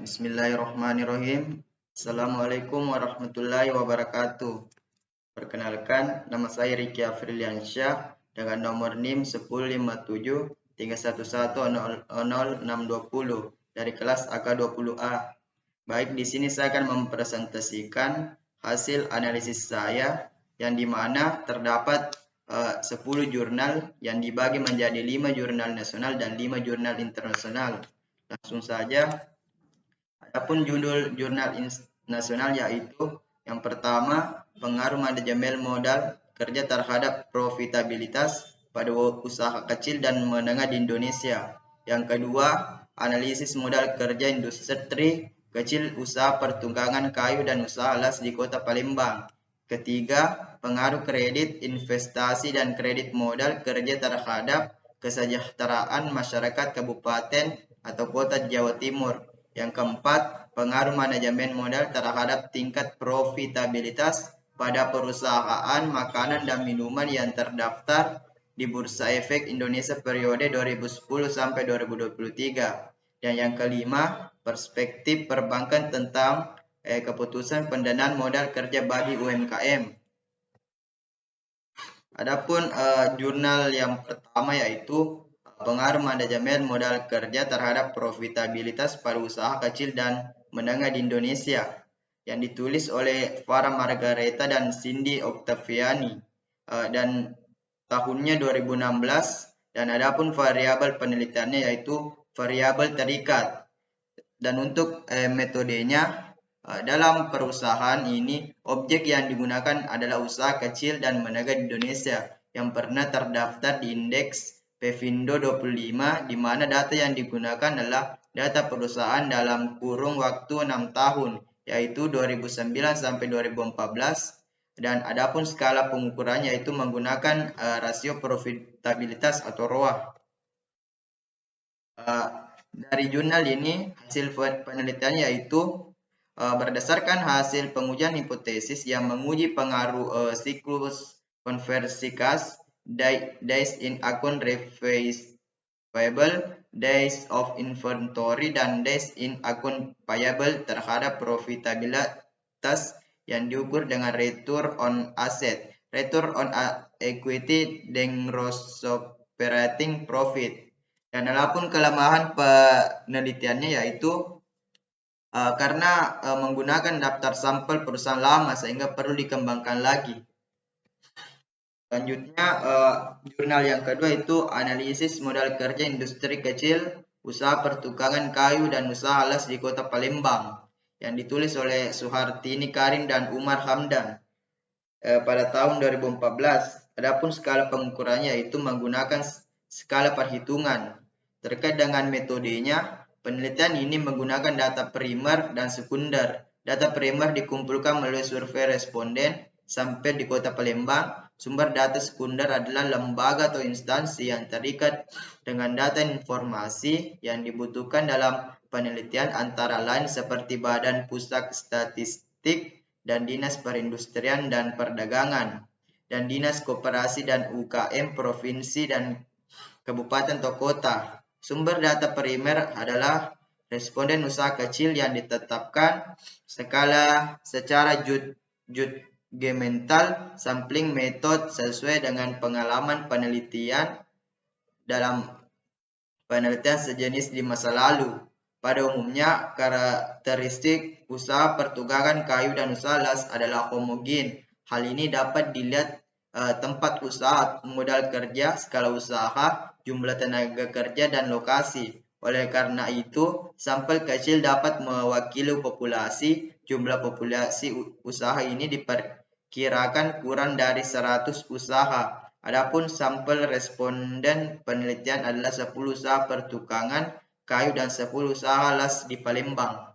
Bismillahirrahmanirrahim. Assalamualaikum warahmatullahi wabarakatuh. Perkenalkan, nama saya Riki Afriliansyah dengan nomor NIM 105731100620 dari kelas AK20A. Baik, di sini saya akan mempresentasikan hasil analisis saya yang dimana terdapat 10 jurnal yang dibagi menjadi 5 jurnal nasional dan 5 jurnal internasional. Langsung saja. Adapun judul jurnal nasional yaitu yang pertama, pengaruh manajemen modal kerja terhadap profitabilitas pada usaha kecil dan menengah di Indonesia. Yang kedua, analisis modal kerja industri kecil, usaha pertunggangan kayu dan usaha las di Kota Palembang. Ketiga, pengaruh kredit investasi dan kredit modal kerja terhadap kesejahteraan masyarakat kabupaten atau kota Jawa Timur. Yang keempat, pengaruh manajemen modal terhadap tingkat profitabilitas pada perusahaan makanan dan minuman yang terdaftar di Bursa Efek Indonesia periode 2010 sampai 2023. Dan yang kelima, perspektif perbankan tentang keputusan pendanaan modal kerja bagi UMKM. Adapun jurnal yang pertama yaitu pengaruh manajemen modal kerja terhadap profitabilitas pada usaha kecil dan menengah di Indonesia yang ditulis oleh Farah Margareta dan Cindy Octaviani dan tahunnya 2016, dan adapun variabel penelitiannya yaitu variabel terikat. Dan untuk metodenya, dalam perusahaan ini objek yang digunakan adalah usaha kecil dan menengah di Indonesia yang pernah terdaftar di indeks Pevindo 25, di mana data yang digunakan adalah data perusahaan dalam kurung waktu 6 tahun, yaitu 2009 sampai 2014. Dan adapun skala pengukurannya yaitu menggunakan rasio profitabilitas atau ROA. Dari jurnal ini, hasil penelitian yaitu berdasarkan hasil pengujian hipotesis yang menguji pengaruh siklus konversi kas, days in account receivable, days of inventory, dan days in account payable terhadap profitabilitas yang diukur dengan return on asset, return on equity, dan gross operating profit. Dan adapun kelemahan penelitiannya yaitu karena menggunakan daftar sampel perusahaan lama sehingga perlu dikembangkan lagi. Selanjutnya, jurnal yang kedua itu analisis modal kerja industri kecil, usaha pertukangan kayu dan usaha las di Kota Palembang yang ditulis oleh Suhartini Karim dan Umar Hamdan pada tahun 2014. Adapun skala pengukurannya itu menggunakan skala perhitungan. Terkait dengan metodenya, penelitian ini menggunakan data primer dan sekunder. Data primer dikumpulkan melalui survei responden sampai di Kota Palembang. Sumber data sekunder adalah lembaga atau instansi yang terikat dengan data informasi yang dibutuhkan dalam penelitian, antara lain seperti Badan Pusat Statistik dan Dinas Perindustrian dan Perdagangan, dan Dinas Koperasi dan UKM Provinsi dan Kabupaten atau Kota. Sumber data primer adalah responden usaha kecil yang ditetapkan secara judgmental sampling method sesuai dengan pengalaman penelitian dalam penelitian sejenis di masa lalu. Pada umumnya, karakteristik usaha pertukangan kayu dan usaha las adalah homogen. Hal ini dapat dilihat tempat usaha, modal kerja, skala usaha, jumlah tenaga kerja, dan lokasi. Oleh karena itu, sampel kecil dapat mewakili populasi. Jumlah populasi usaha ini diperkirakan kurang dari 100 usaha. Adapun sampel responden penelitian adalah 10 usaha pertukangan kayu dan 10 usaha las di Palembang.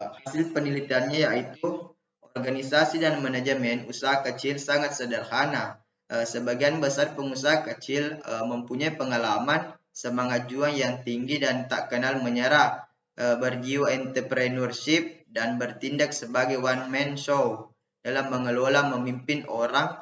Hasil penelitiannya yaitu organisasi dan manajemen usaha kecil sangat sederhana. Sebagian besar pengusaha kecil mempunyai pengalaman, semangat juang yang tinggi dan tak kenal menyerah, berjiwa entrepreneurship dan bertindak sebagai one man show dalam mengelola memimpin orang.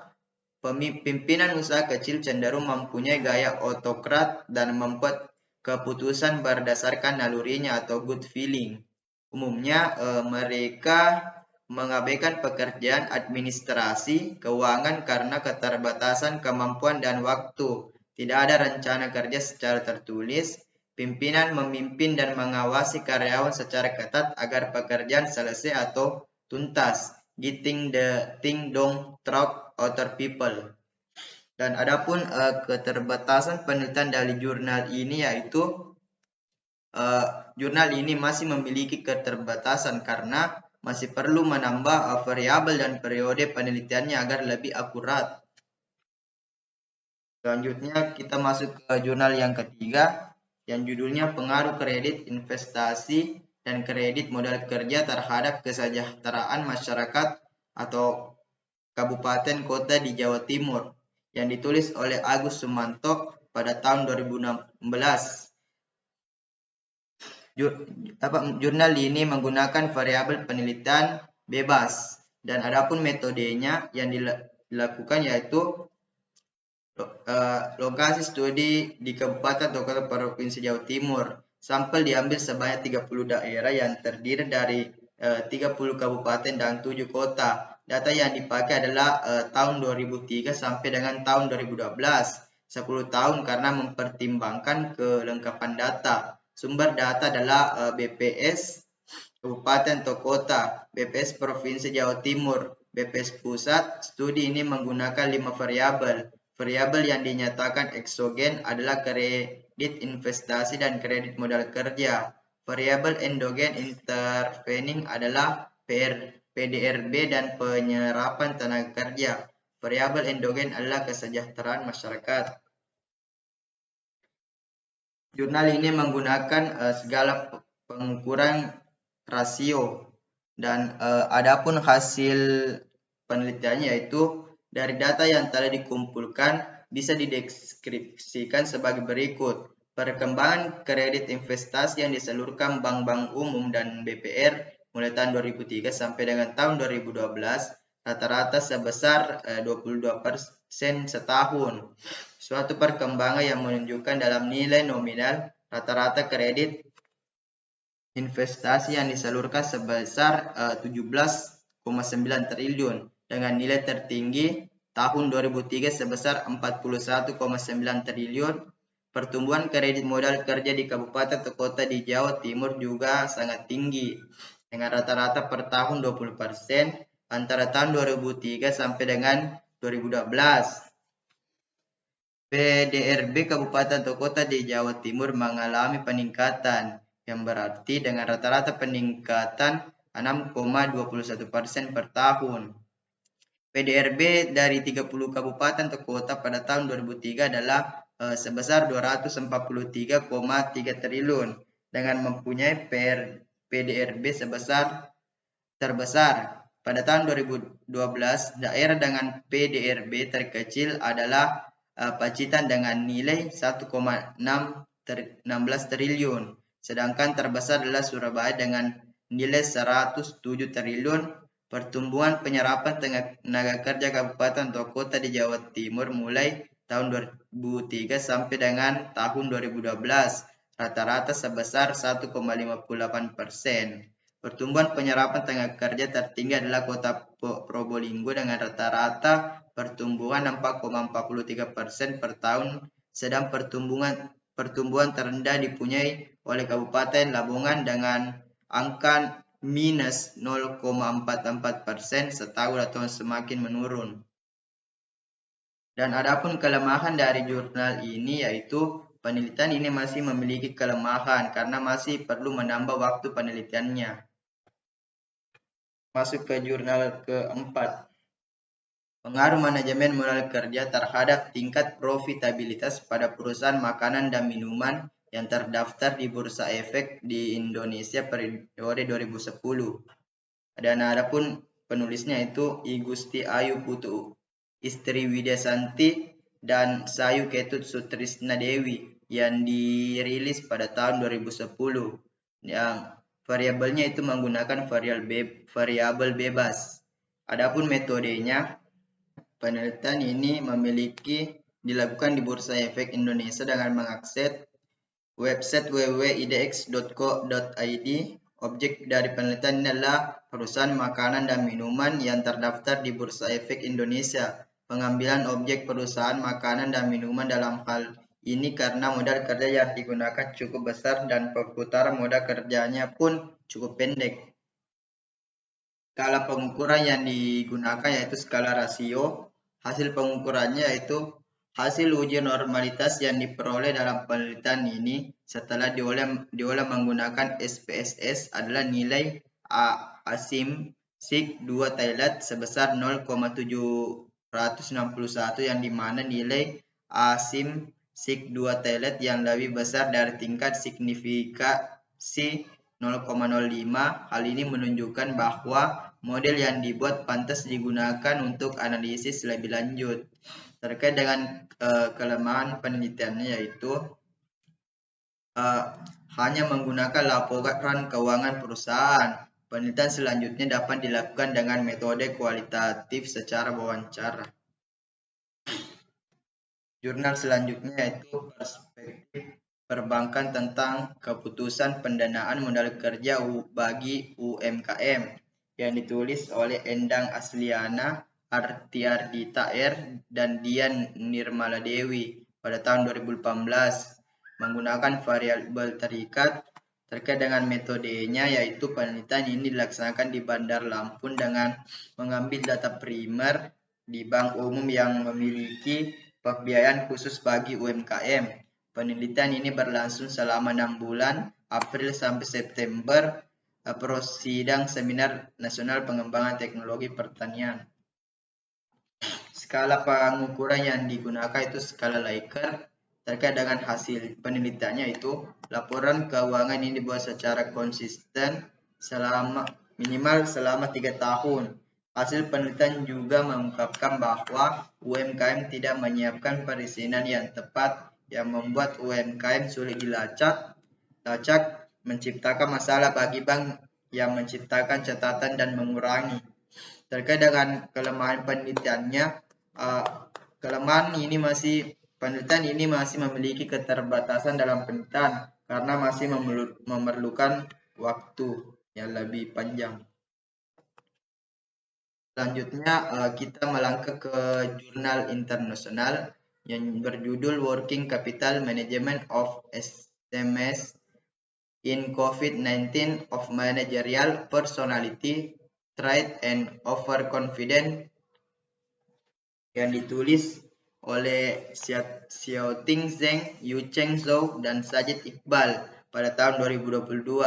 Pimpinan usaha kecil cenderung mempunyai gaya otokrat dan membuat keputusan berdasarkan nalurinya atau gut feeling. Umumnya mereka mengabaikan pekerjaan administrasi keuangan karena keterbatasan kemampuan dan waktu. Tidak ada rencana kerja secara tertulis. Pimpinan memimpin dan mengawasi karyawan secara ketat agar pekerjaan selesai atau tuntas. Getting the thing done through other people. Dan adapun keterbatasan penelitian dari jurnal ini yaitu jurnal ini masih memiliki keterbatasan karena masih perlu menambah variabel dan periode penelitiannya agar lebih akurat. Selanjutnya kita masuk ke jurnal yang ketiga yang judulnya Pengaruh Kredit Investasi dan Kredit Modal Kerja terhadap Kesejahteraan Masyarakat atau Kabupaten Kota di Jawa Timur yang ditulis oleh Agus Sumanto pada tahun 2016. Jurnal ini menggunakan variabel penelitian bebas dan adapun metodenya yang dilakukan yaitu lokasi studi di Kabupaten atau Kota Provinsi Jawa Timur. Sampel diambil sebanyak 30 daerah yang terdiri dari 30 kabupaten dan 7 kota. Data yang dipakai adalah tahun 2003 sampai dengan tahun 2012. 10 tahun karena mempertimbangkan kelengkapan data. Sumber data adalah BPS Kabupaten atau Kota, BPS Provinsi Jawa Timur, BPS Pusat. Studi ini menggunakan 5 variabel. Variabel yang dinyatakan eksogen adalah kredit investasi dan kredit modal kerja. Variabel endogen intervening adalah PDRB dan penyerapan tenaga kerja. Variabel endogen adalah kesejahteraan masyarakat. Jurnal ini menggunakan segala pengukuran rasio dan adapun hasil penelitiannya yaitu dari data yang telah dikumpulkan bisa dideskripsikan sebagai berikut. Perkembangan kredit investasi yang disalurkan bank-bank umum dan BPR mulai tahun 2003 sampai dengan tahun 2012 rata-rata sebesar 22% setahun. Suatu perkembangan yang menunjukkan dalam nilai nominal rata-rata kredit investasi yang disalurkan sebesar 17,9 triliun. Dengan nilai tertinggi tahun 2003 sebesar 41,9 triliun. Pertumbuhan kredit modal kerja di kabupaten atau kota di Jawa Timur juga sangat tinggi dengan rata-rata per tahun 20% antara tahun 2003 sampai dengan 2012. PDRB kabupaten atau kota di Jawa Timur mengalami peningkatan yang berarti dengan rata-rata peningkatan 6,21% per tahun. PDRB dari 30 kabupaten atau kota pada tahun 2003 adalah sebesar 243,3 triliun dengan mempunyai PDRB terbesar. Pada tahun 2012, daerah dengan PDRB terkecil adalah Pacitan dengan nilai 1,16 triliun. Sedangkan terbesar adalah Surabaya dengan nilai 107 triliun. Pertumbuhan penyerapan tenaga kerja kabupaten atau kota di Jawa Timur mulai tahun 2003 sampai dengan tahun 2012 rata-rata sebesar 1,58%. Pertumbuhan penyerapan tenaga kerja tertinggi adalah kota Probolinggo dengan rata-rata pertumbuhan 4,43% per tahun, sedang pertumbuhan terendah dipunyai oleh Kabupaten Lamongan dengan angka minus 0,44% setahun atau semakin menurun. Dan adapun kelemahan dari jurnal ini yaitu penelitian ini masih memiliki kelemahan karena masih perlu menambah waktu penelitiannya. Masuk ke jurnal keempat. Pengaruh manajemen modal kerja terhadap tingkat profitabilitas pada perusahaan makanan dan minuman yang terdaftar di Bursa Efek di Indonesia periode 2010. Dan adapun penulisnya itu I Gusti Ayu Putu Istri Widyasanti dan Sayu Ketut Sutrisna Dewi yang dirilis pada tahun 2010. Yang variabelnya itu menggunakan variabel bebas. Adapun metodenya, penelitian ini dilakukan di Bursa Efek Indonesia dengan mengakses website www.idx.co.id. Objek dari penelitian ini adalah perusahaan makanan dan minuman yang terdaftar di Bursa Efek Indonesia. Pengambilan objek perusahaan makanan dan minuman dalam hal ini karena modal kerja yang digunakan cukup besar dan perputaran modal kerjanya pun cukup pendek. Skala pengukuran yang digunakan yaitu skala rasio. Hasil pengukurannya yaitu hasil uji normalitas yang diperoleh dalam penelitian ini setelah diolah menggunakan SPSS adalah nilai ASIM SIG 2 Thailand sebesar 0,761 yang dimana nilai ASIM SIG 2 Thailand yang lebih besar dari tingkat signifikasi 0,05. Hal ini menunjukkan bahwa model yang dibuat pantas digunakan untuk analisis lebih lanjut. Terkait dengan kelemahan penelitiannya yaitu hanya menggunakan laporan keuangan perusahaan. Penelitian selanjutnya dapat dilakukan dengan metode kualitatif secara wawancara. Jurnal selanjutnya yaitu perspektif perbankan tentang keputusan pendanaan modal kerja bagi UMKM yang ditulis oleh Endang Asliana, Artiardita R, dan Dian Nirmala Dewi pada tahun 2018 menggunakan variabel terikat. Terkait dengan metodenya yaitu penelitian ini dilaksanakan di Bandar Lampung dengan mengambil data primer di bank umum yang memiliki pembiayaan khusus bagi UMKM. Penelitian ini berlangsung selama 6 bulan, April sampai September, prosidang Seminar Nasional Pengembangan Teknologi Pertanian. Skala pengukuran yang digunakan itu skala Likert. Terkait dengan hasil penelitiannya itu, laporan keuangan ini dibuat secara konsisten minimal selama 3 tahun. Hasil penelitian juga mengungkapkan bahwa UMKM tidak menyiapkan perizinan yang tepat yang membuat UMKM sulit dilacak, menciptakan masalah bagi bank yang menciptakan catatan dan mengurangi. Terkait dengan kelemahan penelitiannya, penelitian ini masih memiliki keterbatasan dalam penelitian karena masih memerlukan waktu yang lebih panjang. Selanjutnya kita melangkah ke jurnal internasional yang berjudul Working Capital Management of SMS in COVID-19 of Managerial Personality, Trait and Overconfidence yang ditulis oleh Xiaoting Zheng, Yu Cheng Zhou, dan Sajid Iqbal pada tahun 2022.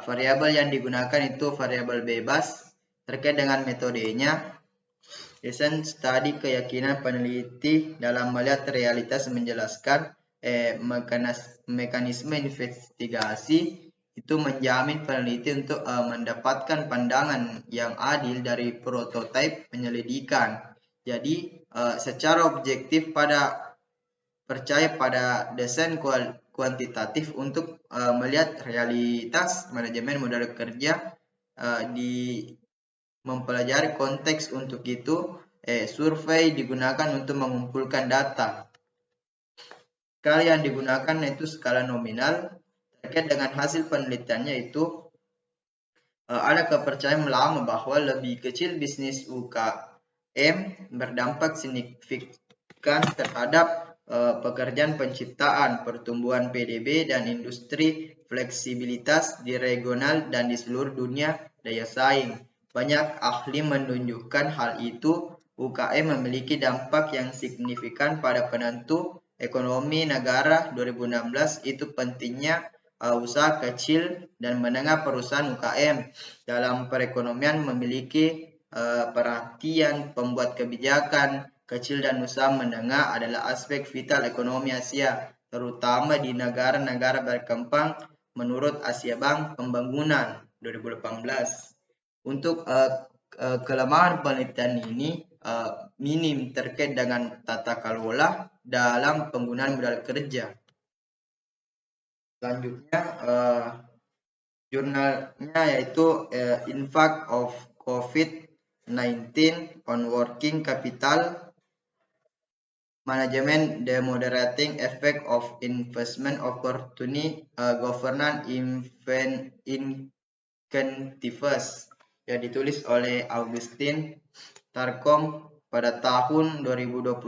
Variabel yang digunakan itu variabel bebas. Terkait dengan metodenya, Case study keyakinan peneliti dalam melihat realitas menjelaskan mekanisme investigasi itu menjamin peneliti untuk mendapatkan pandangan yang adil dari prototipe penyelidikan. Jadi secara objektif percaya pada desain kuantitatif untuk melihat realitas manajemen modal kerja di mempelajari konteks. Untuk itu survei digunakan untuk mengumpulkan data. Skala yang digunakan yaitu skala nominal. Terkait dengan hasil penelitiannya itu ada kepercayaan lama bahwa lebih kecil bisnis UKM berdampak signifikan terhadap pekerjaan penciptaan, pertumbuhan PDB, dan industri, fleksibilitas di regional dan di seluruh dunia daya saing. Banyak ahli menunjukkan hal itu. UKM memiliki dampak yang signifikan pada penentu ekonomi negara. 2016 itu pentingnya usaha kecil dan menengah perusahaan UKM dalam perekonomian memiliki perhatian pembuat kebijakan. Kecil dan usaha menengah adalah aspek vital ekonomi Asia, terutama di negara-negara berkembang menurut Asia Bank Pembangunan 2018. Untuk kelemahan penelitian ini minim terkait dengan tata kelola dalam penggunaan modal kerja. Selanjutnya jurnalnya yaitu Impact of COVID-19 on Working Capital Management, the moderating effect of investment opportunity, governance incentives, yang ditulis oleh Augustin Tarkom pada tahun 2021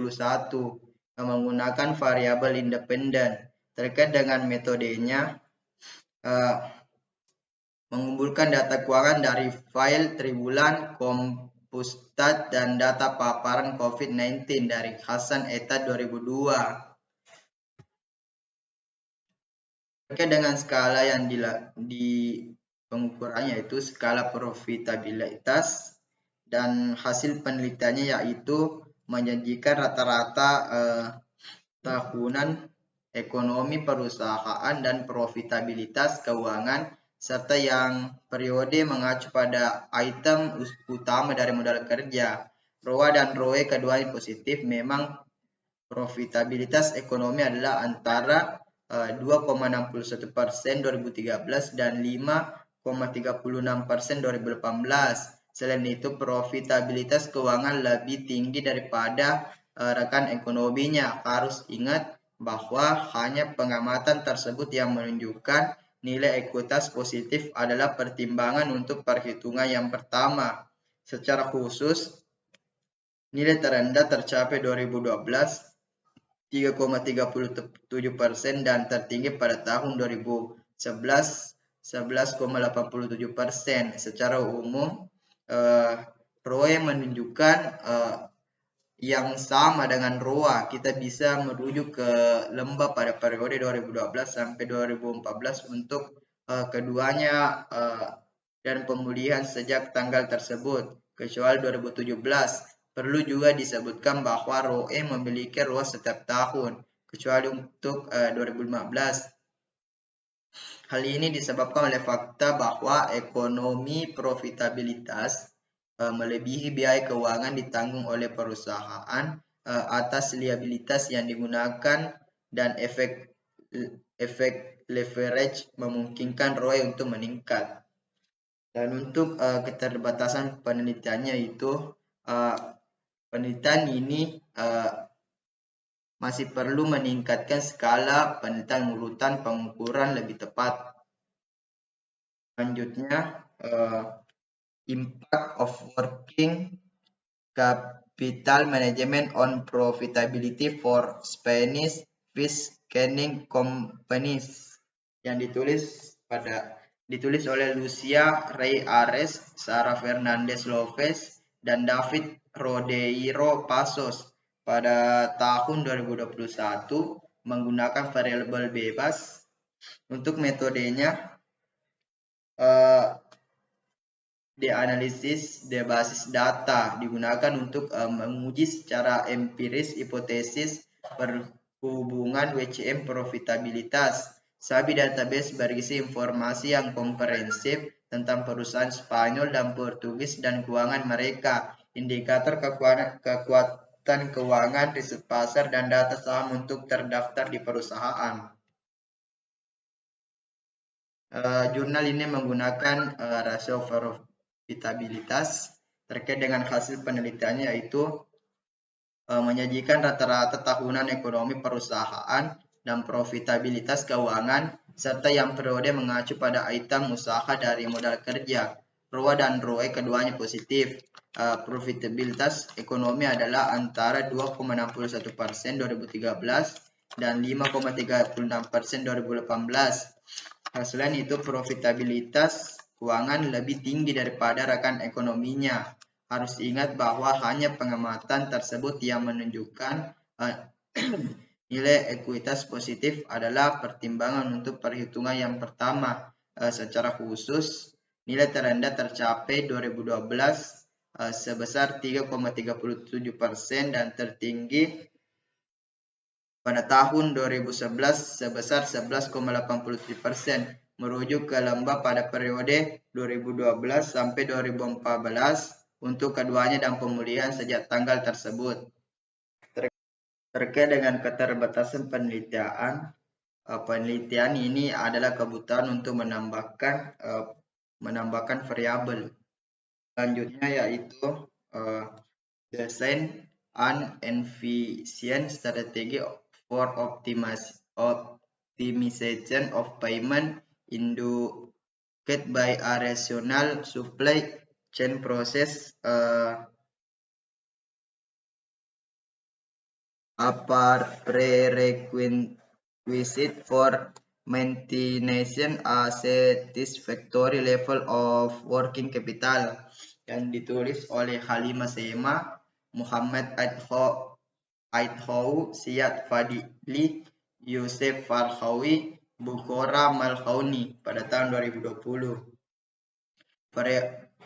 yang menggunakan variabel independen. Terkait dengan metodenya, mengumpulkan data keuangan dari file tribulan, Compustat, dan data paparan COVID-19 dari Hasan et al. 2002. Terkait dengan skala yang di pengukurannya yaitu skala profitabilitas, dan hasil penelitiannya yaitu menjanjikan rata-rata tahunan ekonomi perusahaan dan profitabilitas keuangan, serta yang periode mengacu pada item utama dari modal kerja. ROA dan ROE keduanya positif. Memang profitabilitas ekonomi adalah antara 2,61% 2013 dan 5,36% 2018. Selain itu, profitabilitas keuangan lebih tinggi daripada rekan ekonominya. Harus ingat bahwa hanya pengamatan tersebut yang menunjukkan nilai ekuitas positif adalah pertimbangan untuk perhitungan yang pertama. Secara khusus, nilai terendah tercapai 2012 3,37% dan tertinggi pada tahun 2011 11,87%. Secara umum, ROE menunjukkan yang sama dengan ROA. Kita bisa merujuk ke lembah pada periode 2012 sampai 2014 untuk keduanya dan pemulihan sejak tanggal tersebut, kecuali 2017. Perlu juga disebutkan bahwa ROE memiliki ROA setiap tahun, kecuali untuk 2015. Hal ini disebabkan oleh fakta bahwa ekonomi profitabilitas melebihi biaya keuangan ditanggung oleh perusahaan atas liabilitas yang digunakan, dan efek leverage memungkinkan ROE untuk meningkat. Dan untuk keterbatasan penelitiannya itu, penelitian ini masih perlu meningkatkan skala penelitian urutan pengukuran lebih tepat. Selanjutnya, impact of working capital management on profitability for Spanish fish canning companies, yang ditulis oleh Lucia Rey Ares, Sarah Fernandez Lopez, dan David Rodeiro Pasos pada tahun 2021 menggunakan variabel bebas. Untuk metodenya, analisis berbasis data digunakan untuk menguji secara empiris hipotesis perhubungan WCM profitabilitas. Sabi database berisi informasi yang komprehensif tentang perusahaan Spanyol dan Portugis dan keuangan mereka, indikator kekuatan keuangan, riset pasar, dan data saham untuk terdaftar di perusahaan. Jurnal ini menggunakan rasio profitabilitas. Terkait dengan hasil penelitiannya yaitu menyajikan rata-rata tahunan ekonomi perusahaan dan profitabilitas keuangan, serta yang periode mengacu pada item usaha dari modal kerja. ROA dan ROE keduanya positif. Profitabilitas ekonomi adalah antara 2,61% 2013 dan 5,36% 2018. Selain itu, profitabilitas keuangan lebih tinggi daripada rekan ekonominya. Harus ingat bahwa hanya pengamatan tersebut yang menunjukkan nilai ekuitas positif adalah pertimbangan untuk perhitungan yang pertama. Secara khusus, nilai terendah tercapai 2012 sebesar 3,37% dan tertinggi pada tahun 2011 sebesar 11,87%, merujuk ke lembah pada periode 2012 sampai 2014 untuk keduanya dan pemulihan sejak tanggal tersebut. Terkait dengan keterbatasan penelitian, penelitian ini adalah kebutuhan untuk menambahkan variabel. Selanjutnya yaitu desain an efficient strategy for optimization of payment induced by a rational supply chain process. A prerequisite for maintaining a satisfactory level of working capital, yang ditulis oleh Halimah Sema, Muhammad Aidhou, Syed Fadli, Yusuf Farhawi, Bukhara Malhauni pada tahun 2020.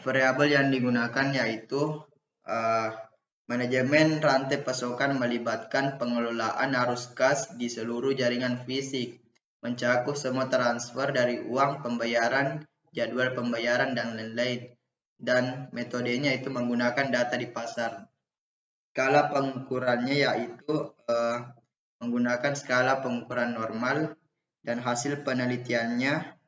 Variabel yang digunakan yaitu manajemen rantai pasokan melibatkan pengelolaan arus kas di seluruh jaringan fisik, mencakup semua transfer dari uang, pembayaran, jadwal pembayaran, dan lain-lain. Dan metodenya itu menggunakan data di pasar. Skala pengukurannya yaitu menggunakan skala pengukuran normal, dan hasil penelitiannya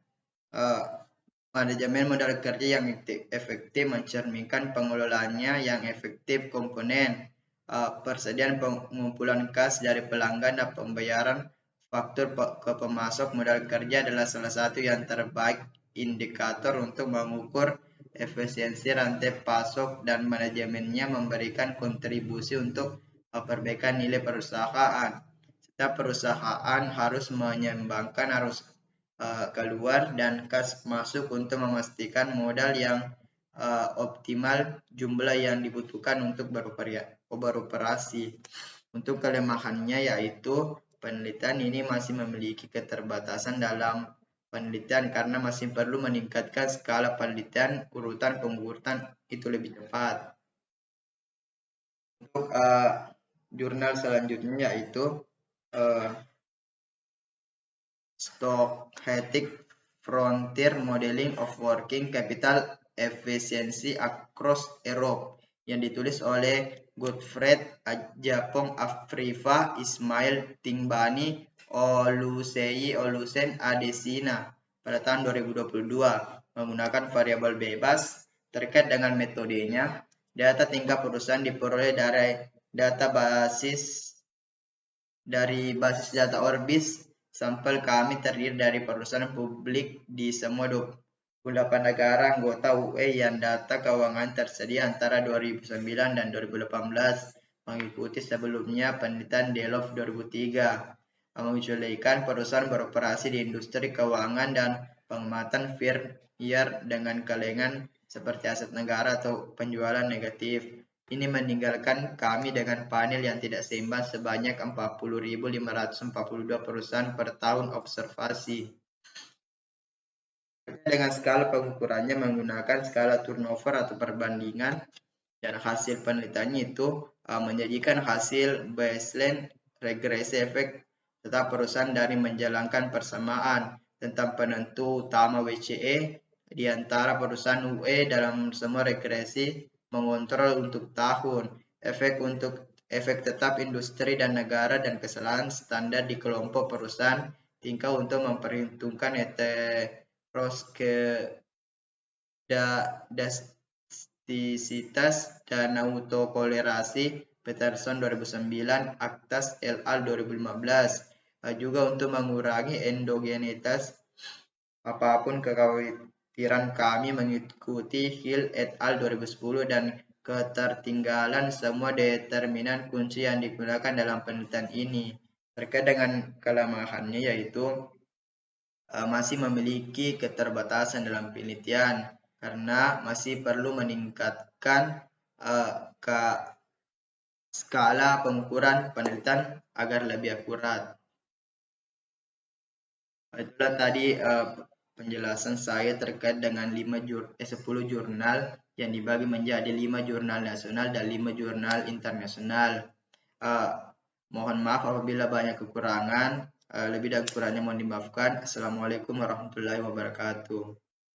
manajemen modal kerja yang efektif mencerminkan pengelolaannya yang efektif komponen persediaan pengumpulan kas dari pelanggan dan pembayaran faktur ke pemasok modal kerja adalah salah satu yang terbaik indikator untuk mengukur efisiensi rantai pasok, dan manajemennya memberikan kontribusi untuk perbaikan nilai perusahaan. Setiap perusahaan harus menyeimbangkan arus keluar dan kas masuk untuk memastikan modal yang optimal jumlah yang dibutuhkan untuk beroperasi. Untuk kelemahannya yaitu penelitian ini masih memiliki keterbatasan dalam penelitian karena masih perlu meningkatkan skala penelitian, urutan pengukuran itu lebih cepat. Untuk jurnal selanjutnya yaitu Stochastic Frontier Modeling of Working Capital Efficiency Across Europe, yang ditulis oleh Godfred Ajapong Afrifa Ismail Tingbani Olusen Adesina pada tahun 2022 menggunakan variabel bebas. Terkait dengan metodenya, data tingkat perusahaan diperoleh dari basis data Orbis. Sampel kami terdiri dari perusahaan publik di semua 28 negara anggota UE yang data keuangan tersedia antara 2009 dan 2018, mengikuti sebelumnya penelitian Deloitte 2003, mengecualikan perusahaan beroperasi di industri keuangan dan pengamatan Firmier dengan kelengan seperti aset negara atau penjualan negatif. Ini meninggalkan kami dengan panel yang tidak seimbang sebanyak 40.542 perusahaan per tahun observasi. Dengan skala pengukurannya menggunakan skala turnover atau perbandingan, dan hasil penelitiannya itu menyajikan hasil baseline regresi efek tetap perusahaan dari menjalankan persamaan tentang penentu utama WCE di antara perusahaan UE dalam semua regresi mengontrol untuk tahun, efek tetap industri dan negara, dan kesalahan standar di kelompok perusahaan tingkat untuk memperhitungkan heteroskedastisitas dan autokolerasi Peterson 2009, Actas et al. 2015, juga untuk mengurangi endogenitas apapun. Kekhawatiran kami mengikuti Hill et al. 2010 dan ketertinggalan semua determinan kunci yang digunakan dalam penelitian ini. Terkait dengan kelemahannya yaitu masih memiliki keterbatasan dalam penelitian karena masih perlu meningkatkan skala pengukuran penelitian agar lebih akurat. Itulah tadi penjelasan saya terkait dengan 10 jurnal yang dibagi menjadi 5 jurnal nasional dan 5 jurnal internasional. Mohon maaf apabila banyak kekurangan, lebih dan kurangnya mohon dimaafkan. Assalamualaikum warahmatullahi wabarakatuh.